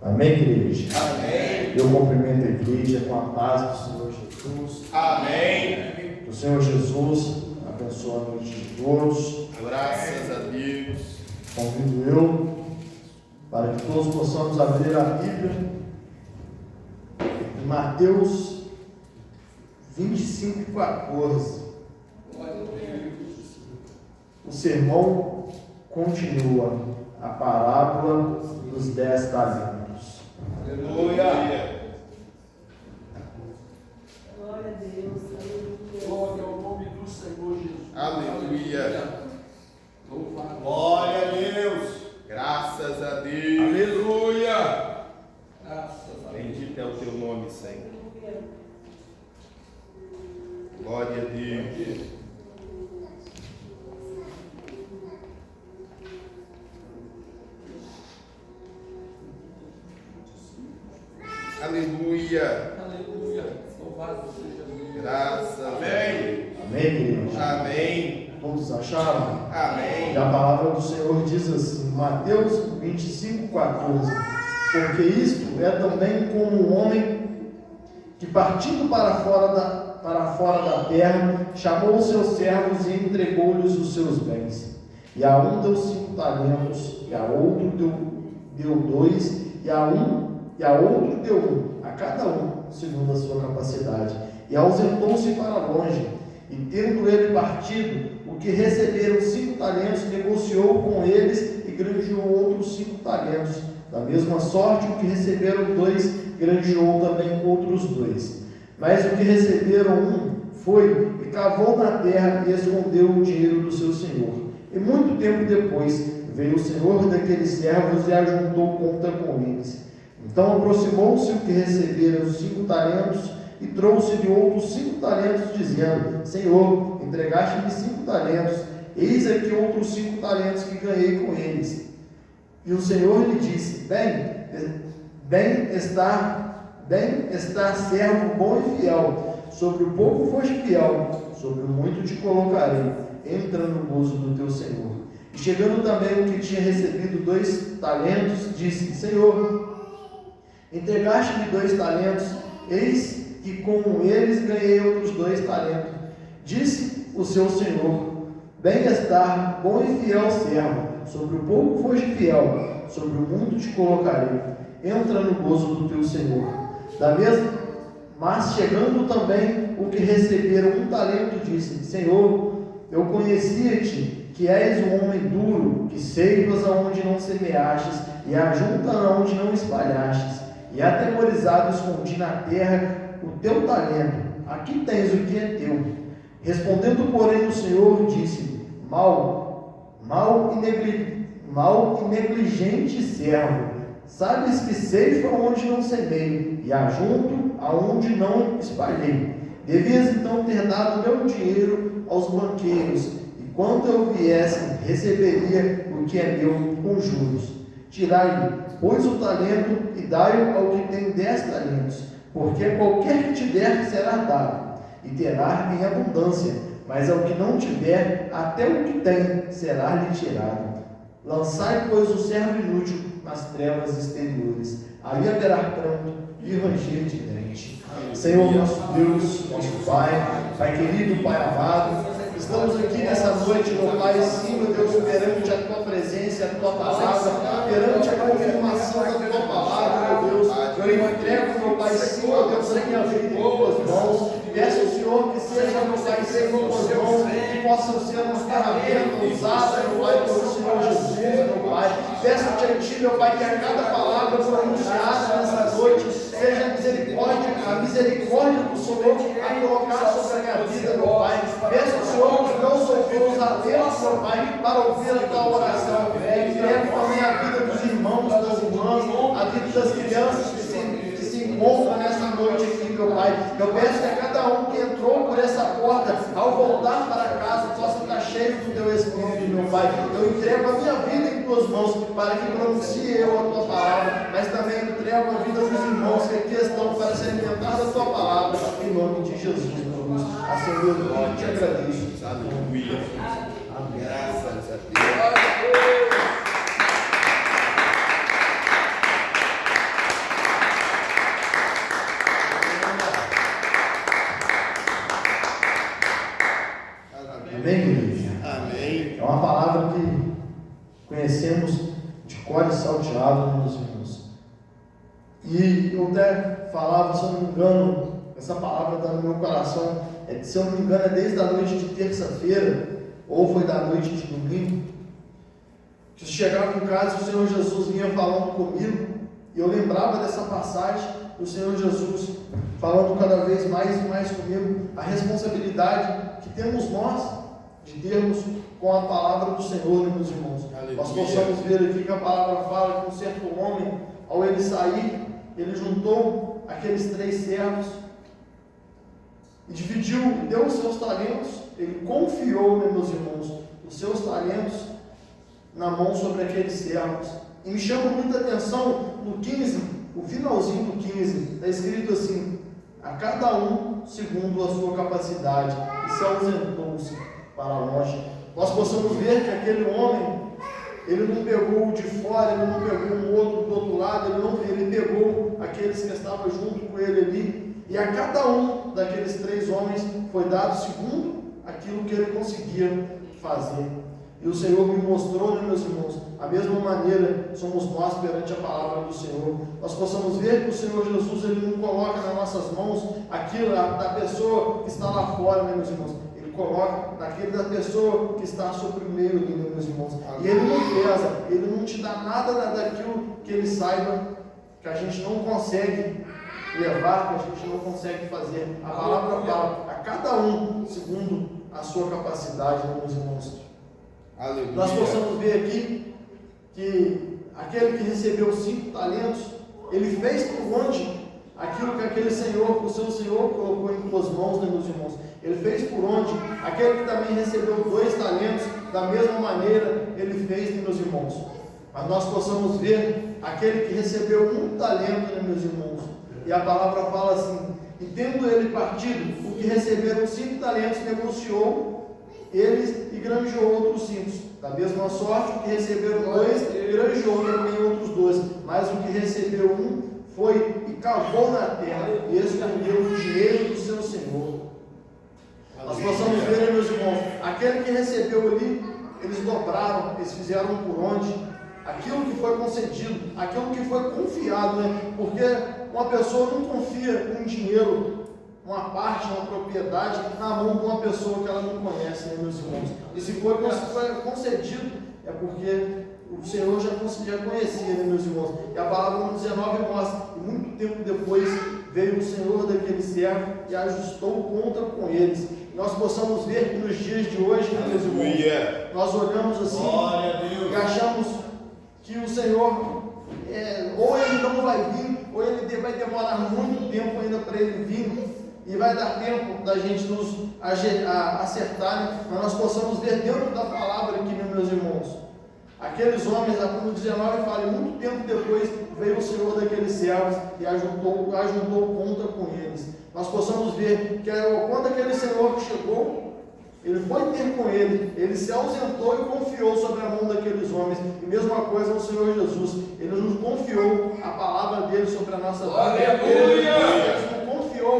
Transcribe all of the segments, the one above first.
Amém, igreja? Amém. Eu cumprimento a igreja com a paz do Senhor Jesus. Amém. O Senhor Jesus abençoe a noite de todos. Graças a Deus. Convido eu para que todos possamos abrir a Bíblia em Mateus 25:14. O sermão continua, a parábola dos 10 talentos. Aleluia. Glória a Deus, aleluia. Glória ao nome do Senhor Jesus. Aleluia. Louvado. Glória a Deus. Graças a Deus. Aleluia. Graças a Deus. Bendito é o teu nome, Senhor. Aleluia. Glória a Deus. Aleluia. Aleluia. Louvado seja Deus. Graças a Deus. Amém, igreja? Amém. Todos acharam? Amém. E a palavra do Senhor diz assim, Mateus 25:14: porque isto é também como um homem que, partindo para fora da terra, chamou os seus servos e entregou-lhes os seus bens. E a um deu 5 talentos, e a outro deu 2, e a outro deu 1, a cada um, segundo a sua capacidade. E ausentou-se para longe, e tendo ele partido, o que receberam 5 talentos, negociou com eles e granjeou outros 5 talentos. Da mesma sorte, o que receberam 2, granjeou também outros 2. Mas o que receberam 1 foi e cavou na terra e escondeu o dinheiro do seu senhor. E muito tempo depois veio o senhor daqueles servos e ajuntou conta com eles. Então aproximou-se o que receberam os 5 talentos e trouxe-lhe outros 5 talentos, dizendo: Senhor, entregaste-me 5 talentos, eis aqui outros 5 talentos que ganhei com eles. E o Senhor lhe disse: Bem está, servo bom e fiel. Sobre o pouco foste fiel, sobre o muito te colocarei. Entra no gozo do teu Senhor. E chegando também o que tinha recebido 2 talentos, disse: Senhor, entregaste-me 2 talentos, eis que com eles ganhei outros 2 talentos. Disse o seu Senhor: Bem está, bom e fiel servo. Sobre o pouco foste fiel, sobre o muito te colocarei. Entra no gozo do teu Senhor. Mas chegando também o que receberam 1 talento, disse: Senhor, eu conhecia-te, que és um homem duro, que ceivas aonde não semeastes, e ajunta aonde não espalhastes. E atemorizado escondi na terra o teu talento. Aqui tens o que é teu. Respondendo, porém, o Senhor disse: Mal e negligente servo. Sabes que ceifa onde não semeio, e ajunto aonde não espalhei. Devias então ter dado meu dinheiro aos banqueiros, e quando eu viesse, receberia o que é meu com juros. Tirai-lhe, pois, o talento, e dai-o ao que tem 10 talentos, porque qualquer que te der será dado, e terá em abundância, mas ao que não tiver, até o que tem será-lhe tirado. Lançai, pois, o servo inútil nas trevas exteriores. Ali haverá pranto e ranger de dente. Senhor nosso Deus, nosso Pai querido, Pai amado, estamos aqui nessa noite, meu Pai, sim, meu Deus, perante a Tua presença, a Tua palavra, perante a confirmação da Tua palavra, meu Deus. Eu entrego, meu Pai, sim, meu Deus, a minha vida em Tuas mãos. Peço ao Senhor que seja, meu Pai, em Tuas mãos, que possam ser uma ferramenta usada, meu Pai, pelo Senhor Jesus, meu Pai. Peço-te a Ti, meu Pai, que a cada palavra pronunciada nessa noite seja a misericórdia do Senhor a colocar sobre a minha vida, meu Pai. Peço ao Senhor que meus ouvidos atentos, meu Pai, para ouvir a Tua oração. Entrego também a vida dos irmãos, das irmãs, a vida das crianças que se encontram nessa noite aqui, meu Pai. Eu peço que a cada um que entrou por essa porta, ao voltar para casa, possa estar cheio do Teu Espírito, meu Pai. Eu entrego a minha vida em Tuas mãos, para que pronuncie eu a Tua palavra, mas também entrego a vida dos irmãos que aqui estão para se alimentar da Tua palavra, em nome de Jesus, meu Deus. Assim eu te agradeço. Aleluia. Amém. Graças a Deus. conhecemos de cor e salteado, meus irmãos. E eu até falava, se eu não me engano, essa palavra está no meu coração, se eu não me engano é desde a noite de terça-feira, ou foi da noite de domingo, que eu chegava em casa e o Senhor Jesus vinha falando comigo, e eu lembrava dessa passagem, do Senhor Jesus falando cada vez mais e mais comigo, a responsabilidade que temos nós de termos com a palavra do Senhor, meus irmãos. Aleluia. Nós possamos ver aqui que a palavra fala que um certo homem, ao ele sair, ele juntou aqueles 3 servos e dividiu, deu os seus talentos, ele confiou, meus irmãos, os seus talentos na mão sobre aqueles servos. E me chama muita atenção no 15, o finalzinho do 15, está escrito assim: a cada um segundo a sua capacidade, e se ausentou-se para longe. Nós possamos ver que aquele homem, ele não pegou o de fora, ele não pegou um outro do outro lado, ele pegou aqueles que estavam junto com ele ali, e a cada um daqueles 3 homens foi dado segundo aquilo que ele conseguia fazer. E o Senhor me mostrou, meus irmãos, a mesma maneira somos nós perante a palavra do Senhor. Nós possamos ver que o Senhor Jesus, ele não coloca nas nossas mãos aquilo da pessoa que está lá fora, meus irmãos. Ele coloca naquele da pessoa que está sobre o meio ali, meus irmãos. E ele não pesa, ele não te dá nada daquilo que ele saiba que a gente não consegue levar, que a gente não consegue fazer. A palavra fala, a cada um segundo a sua capacidade, meus irmãos. Aleluia. Nós possamos ver aqui que aquele que recebeu 5 talentos, ele fez por onde aquilo que aquele Senhor, o seu Senhor colocou em tuas mãos, meus irmãos. Ele fez por onde aquele que também recebeu 2 talentos, da mesma maneira ele fez, meus irmãos. Mas nós possamos ver aquele que recebeu 1 talento, meus irmãos. E a palavra fala assim: e tendo ele partido, o que receberam 5 talentos negociou eles e granjeou outros 5. Da mesma sorte, o que receberam 2, granjeou também outros 2. Mas o que recebeu 1 foi e cavou na terra e escondeu o dinheiro do seu Senhor. Nós possamos ver, meus irmãos, aquele que recebeu ali, eles dobraram, eles fizeram por onde aquilo que foi concedido, aquilo que foi confiado, porque uma pessoa não confia um dinheiro, uma parte, uma propriedade na mão de uma pessoa que ela não conhece, meus irmãos. E se foi concedido, é porque o Senhor já conhecia, meus irmãos. E a palavra no 19 mostra que muito tempo depois veio o Senhor daquele servo e ajustou conta com eles. Nós possamos ver que nos dias de hoje, meus irmãos, nós olhamos assim e achamos que o Senhor, ou ele não vai vir, ou ele vai demorar muito tempo ainda para ele vir. E vai dar tempo da gente nos acertar, mas nós possamos ver dentro da palavra aqui, meus irmãos. Aqueles homens, no 19 fala, e muito tempo depois veio o Senhor daqueles servos e ajuntou conta com eles. Nós possamos ver que quando aquele Senhor chegou, ele foi ter com ele se ausentou e confiou sobre a mão daqueles homens. E mesma coisa o Senhor Jesus, ele nos confiou a palavra dele sobre a nossa vida. Aleluia!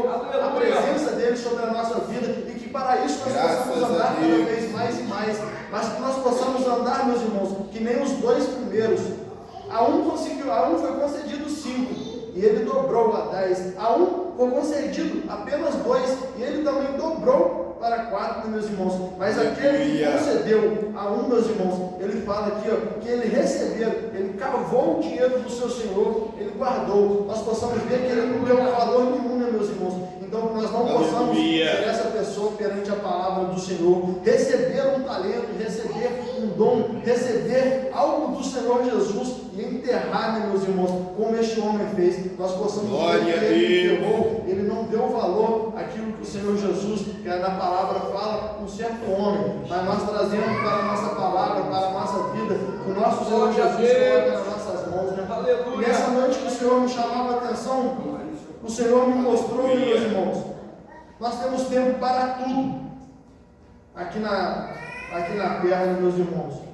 A presença dele sobre a nossa vida, e que para isso nós possamos andar cada vez mais e mais, mas que nós possamos andar, meus irmãos, que nem os 2 primeiros. A um foi concedido 5 e ele dobrou a 10. A um foi concedido apenas 2 e ele também dobrou para 4, meus irmãos. Mas aquele que concedeu a um, meus irmãos, ele fala aqui, que ele recebeu, ele cavou o dinheiro do seu Senhor, ele guardou. Nós possamos ver que ele não deu valor nenhum, meus irmãos. Então nós não possamos ser essa pessoa perante a palavra do Senhor, receber um talento, receber um dom, receber algo do Senhor Jesus e enterrar, meus irmãos, como este homem fez. Nós possamos ver que ele enterrou, ele não deu valor àquilo que o Senhor Jesus, que na palavra fala, um certo homem, mas nós trazemos para a nossa palavra, para a nossa vida, que o nosso Senhor Jesus coloca nas nossas mãos, E nessa noite que o Senhor me chamava a atenção, o Senhor me mostrou, meus irmãos, nós temos tempo para tudo aqui na terra, meus irmãos.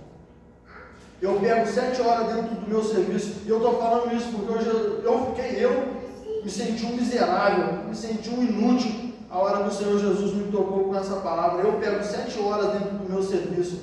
Eu pego 7 horas dentro do meu serviço, e eu estou falando isso porque eu me senti um miserável, me senti um inútil a hora que o Senhor Jesus me tocou com essa palavra. Eu pego 7 horas dentro do meu serviço,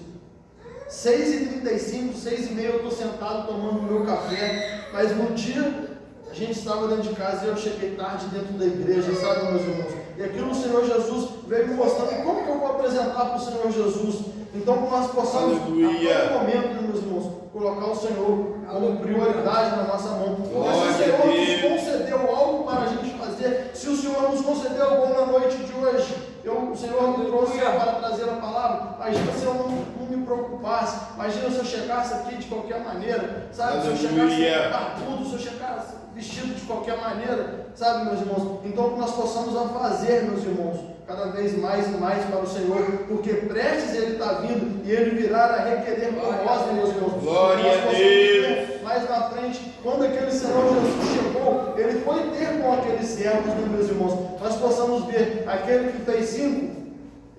6h35, 6h30 eu estou sentado tomando meu café, mas no dia a gente estava dentro de casa e eu cheguei tarde dentro da igreja, sabe, meus irmãos? E aquilo o Senhor Jesus veio me mostrando como que eu vou apresentar para o Senhor Jesus. Então, que nós possamos, a todo momento, meus irmãos, colocar o Senhor como prioridade na nossa mão. Porque se o Senhor nos concedeu algo para a gente fazer, se o Senhor nos concedeu algo na noite de hoje, o Senhor me trouxe para trazer a palavra. Imagina se eu não me preocupasse, imagina se eu chegasse aqui de qualquer maneira, sabe? Se eu chegasse barbudo, se eu chegasse vestido de qualquer maneira, sabe, meus irmãos? Então, que nós possamos fazer, meus irmãos, cada vez mais e mais para o Senhor, porque prestes Ele está vindo e Ele virá a requerer por nós, meus irmãos. Glória a Deus! Mais na frente, quando aquele Senhor Jesus chegou, Ele foi ter com aqueles servos, meus irmãos. Nós possamos ver aquele que fez 5,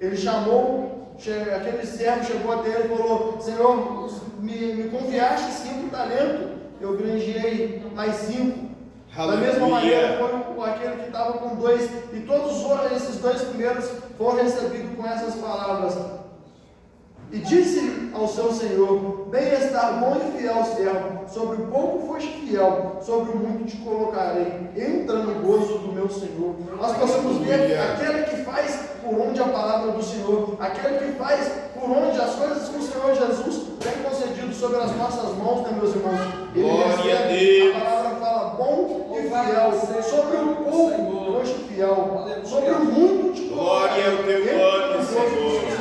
Ele chamou, aquele servo chegou até Ele e falou: Senhor, me confiaste 5 talentos, eu granjeei mais 5. Da mesma maneira foi aquele que estava com 2, e todos esses 2 primeiros foram recebidos com essas palavras. E disse ao seu Senhor: bem-estar, bom e fiel servo, sobre o pouco foste fiel, sobre o muito te colocarei, entra no gozo do meu Senhor. Nós possamos ver aquele que faz por onde a palavra do Senhor, aquele que faz por onde as coisas que o Senhor Jesus tem concedido sobre as nossas mãos, né, meus irmãos? Ele recebe, a palavra fala bom e fiel, sobre o pouco foste fiel, sobre o muito te colocarei, entra no gozo do Senhor.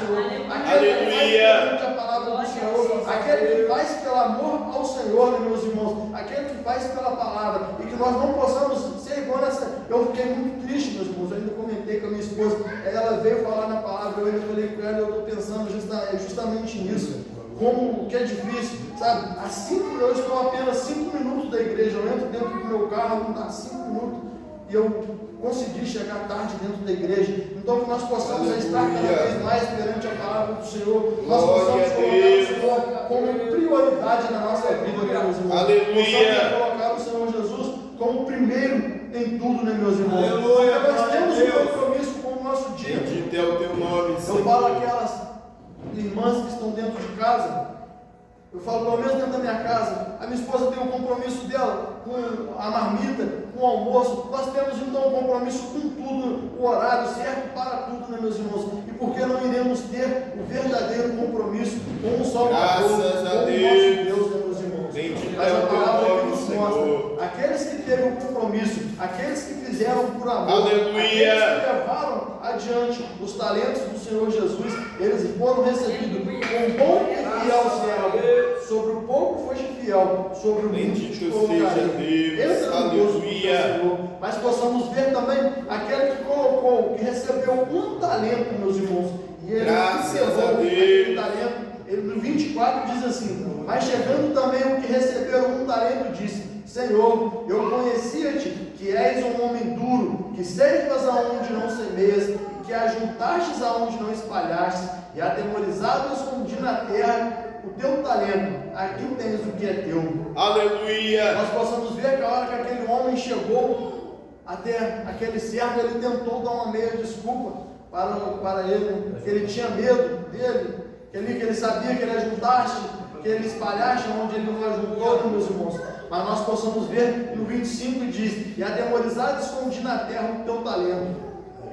Aleluia! A palavra do Senhor, aquele que faz pelo amor ao Senhor, meus irmãos, aquele que faz pela palavra, e que nós não possamos ser igual nessa. Eu fiquei muito triste, meus irmãos, eu ainda comentei com a minha esposa, ela veio falar na palavra, eu ainda falei com ela, eu estou pensando justamente nisso, como que é difícil, sabe? Eu estou apenas 5 minutos da igreja, eu entro dentro do meu carro, não dá 5 minutos, e eu consegui chegar tarde dentro da igreja. Então, que nós possamos estar cada vez mais perante a palavra do Senhor, nós possamos colocar o Senhor como prioridade na nossa vida, meus irmãos. Possamos colocar o Senhor Jesus como primeiro em tudo, né, meus irmãos? Porque nós temos um compromisso com o nosso dia. Bendito é o teu nome, Senhor. Eu falo aquelas irmãs que estão dentro de casa, eu falo pelo menos dentro da minha casa, a minha esposa tem um compromisso dela com a marmita, com o almoço, nós temos então um compromisso com tudo, o horário certo para tudo, né, meus irmãos? E por que não iremos ter o verdadeiro compromisso com o Salvador, com o nosso Deus, né, meus irmãos? Mas a palavra que nos mostra, aqueles que teve o compromisso, aqueles que fizeram por amor, aqueles que levaram adiante os talentos do Senhor Jesus, eles foram recebidos com bom e fiel servo. Sobre o pouco foste fiel, sobre o muito te colocarei. Entra no gozo do Senhor. Mas possamos ver também aquele que colocou, que recebeu um talento, meus irmãos, e ele recebeu aquele talento. Ele no 24 diz assim: mas chegando também o que recebeu um talento, disse: Senhor, eu conhecia-te, que és um homem duro, que ceifas aonde não semeias, e que ajuntastes aonde não espalhastes, e atemorizado escondi na terra o teu talento, aqui tens o que é teu. Aleluia! Nós possamos ver que a hora que aquele homem chegou até aquele servo, ele tentou dar uma meia desculpa para ele, que ele tinha medo dele, que ele sabia que ele ajuntaste, que ele espalhaste onde ele não ajuntou, meus irmãos. Mas nós possamos ver no 25 diz: e atemorizado escondi na terra o teu talento,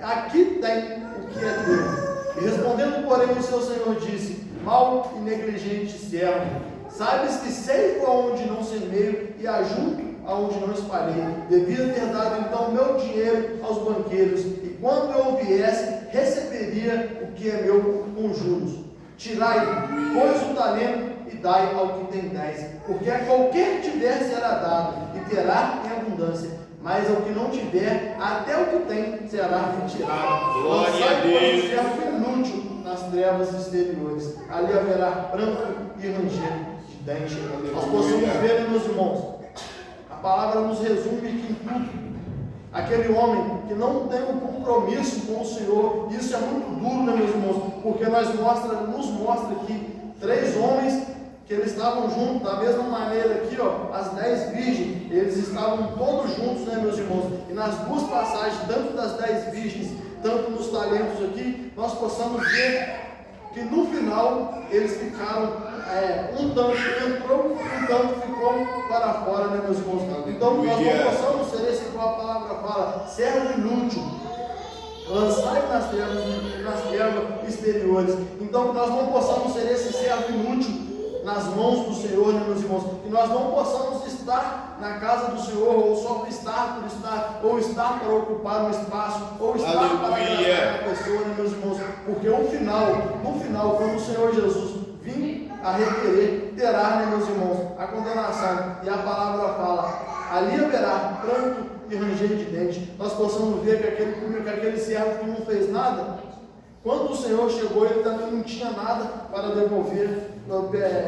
aqui tem o que é teu. E respondendo, porém, o seu Senhor disse: mau e negligente servo, sabes que ceifo aonde não semeio e ajunto aonde não espalhei. Devia ter dado então meu dinheiro aos banqueiros, e quando eu viesse, receberia o que é meu com juros. Tirai, pois o talento, e dai ao que tem 10, porque a qualquer que tiver será dado, e terá em abundância. Mas ao que não tiver, até o que tem será retirado. Glória a Deus. O servo inútil nas trevas exteriores. Ali haverá pranto e ranger de dente. Nós possamos ver, meus irmãos, a palavra nos resume que em tudo, aquele homem que não tem um compromisso com o Senhor, isso é muito duro, né, meus irmãos? Porque nos mostra aqui 3 homens que eles estavam juntos, da mesma maneira aqui, ó, as 10 virgens, eles estavam todos juntos, né, meus irmãos? E nas 2 passagens, tanto das 10 virgens, tanto nos talentos aqui, nós possamos ver que no final eles ficaram, um tanto entrou, um tanto ficou para fora, né, meus irmãos? Então nós não possamos ser esse igual a palavra fala, servo inútil, lançai nas trevas exteriores. Então que nós não possamos ser esse servo inútil nas mãos do Senhor, né, meus irmãos? Que nós não possamos estar na casa do Senhor, ou só estar por estar, ou estar para ocupar um espaço, ou estar para agradar a pessoa, né, meus irmãos? Porque no final, quando o Senhor Jesus vir a requerer, terá, né, meus irmãos, a condenação. E a palavra fala, ali haverá pranto e ranger de dente. Nós possamos ver que aquele servo que não fez nada, quando o Senhor chegou, ele também não tinha nada para devolver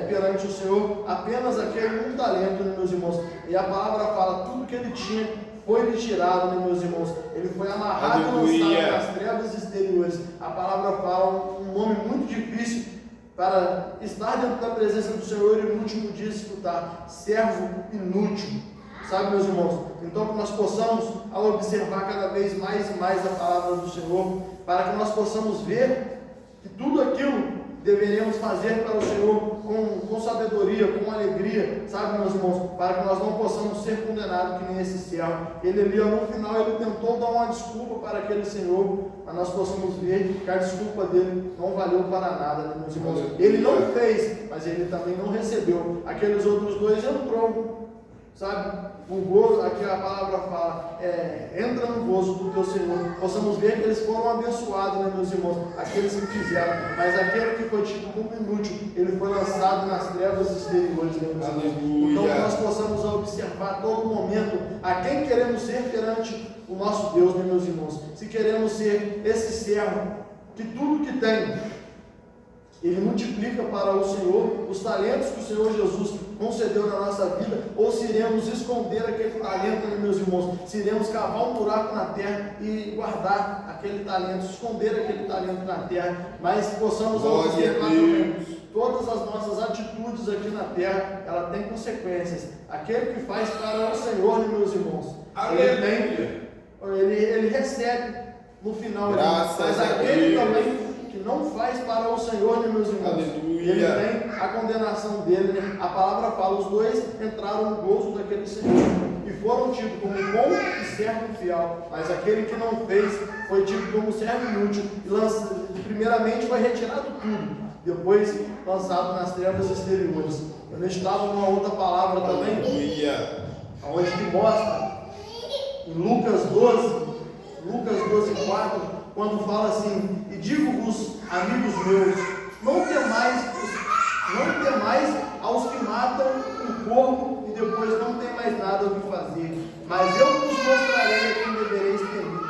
perante o Senhor, apenas aquele talento, né, meus irmãos? E a palavra fala, tudo que ele tinha foi lhe tirado, né, meus irmãos? Ele foi amarrado e lançado nas trevas exteriores. A palavra fala um nome muito difícil para estar dentro da presença do Senhor e no último dia escutar, servo inútil. Sabe, meus irmãos? Então que nós possamos, ao observar cada vez mais e mais a palavra do Senhor, para que nós possamos ver que tudo aquilo deveremos fazer para o Senhor com sabedoria, com alegria, sabe, meus irmãos? Para que nós não possamos ser condenados que nem esse servo. Ele ali, no final, ele tentou dar uma desculpa para aquele Senhor, mas nós possamos ver que a desculpa dele não valeu para nada, né, meus irmãos? Ele não fez, mas ele também não recebeu. Aqueles outros dois entrou, sabe? O gozo, aqui a palavra fala, entra no gozo do teu Senhor. Possamos ver que eles foram abençoados, né, meus irmãos? Aqueles que fizeram, mas aquele que foi tido como inútil, ele foi lançado nas trevas exteriores, né, meus irmãos? Então que nós possamos observar a todo momento a quem queremos ser perante o nosso Deus, né, meus irmãos? Se queremos ser esse servo que tudo que tem, ele multiplica para o Senhor os talentos que o Senhor Jesus concedeu na nossa vida, ou se iremos esconder aquele talento, né, meus irmãos? Se iremos cavar um buraco na terra e guardar aquele talento, esconder aquele talento na terra, mas possamos observar também todas as nossas atitudes aqui na terra, ela tem consequências. Aquele que faz para o Senhor, né, meus irmãos? Ele recebe no final, mas aquele também que não faz para o Senhor, né, meus irmãos? Ele tem a condenação dele, né? A palavra fala, os dois entraram no gozo daquele Senhor e foram tidos como bom e servo fiel, mas aquele que não fez foi tido como servo inútil e primeiramente foi retirado tudo, depois lançado nas trevas exteriores. Eu estava numa outra palavra também, onde que mostra em Lucas 12:4, quando fala assim, e digo-vos, amigos meus, não temais aos que matam o corpo e depois não tem mais nada o que fazer, mas eu vos mostrarei a quem devereis temer.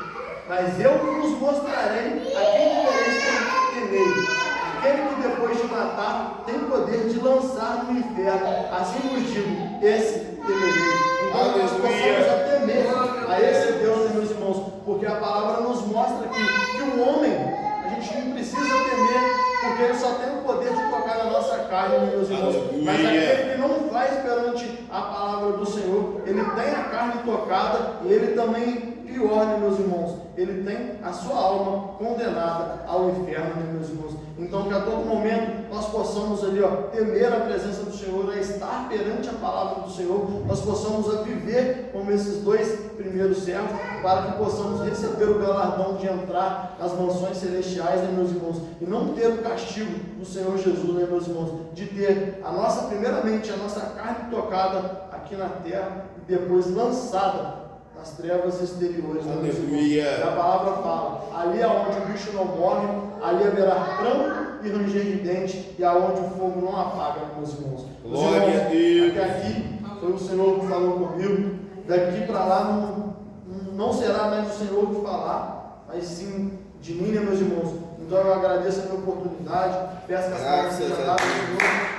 Aquele que depois de matar tem poder de lançar no inferno, assim vos digo, esse temerei. Então nós possamos temer a esse Deus, meus irmãos, porque a palavra nos mostra que um homem, a gente não precisa temer, porque ele só tem o poder de tocar na nossa carne, meus irmãos. Mas aquele que não faz perante a palavra do Senhor, ele tem a carne tocada e ele também, pior, né, meus irmãos, ele tem a sua alma condenada ao inferno, né, meus irmãos. Então que a todo momento nós possamos ali, temer a presença do Senhor, estar perante a palavra do Senhor, nós possamos viver como esses dois primeiros servos, para que possamos receber o galardão de entrar nas mansões celestiais, né, meus irmãos, e não ter o castigo do Senhor Jesus, né, meus irmãos, de ter primeiramente a nossa carne tocada aqui na terra e depois lançada nas trevas exteriores, né, meus irmãos? E a palavra fala, ali aonde o bicho não morre, ali haverá pranto e ranger de dente, e aonde o fogo não apaga, meus irmãos. Glória a Deus. Até aqui foi o Senhor que falou comigo, daqui para lá não será mais o Senhor que falar, mas sim de mim, né, meus irmãos? Então eu agradeço a minha oportunidade, peço que as palavras sejam dadas ao Senhor.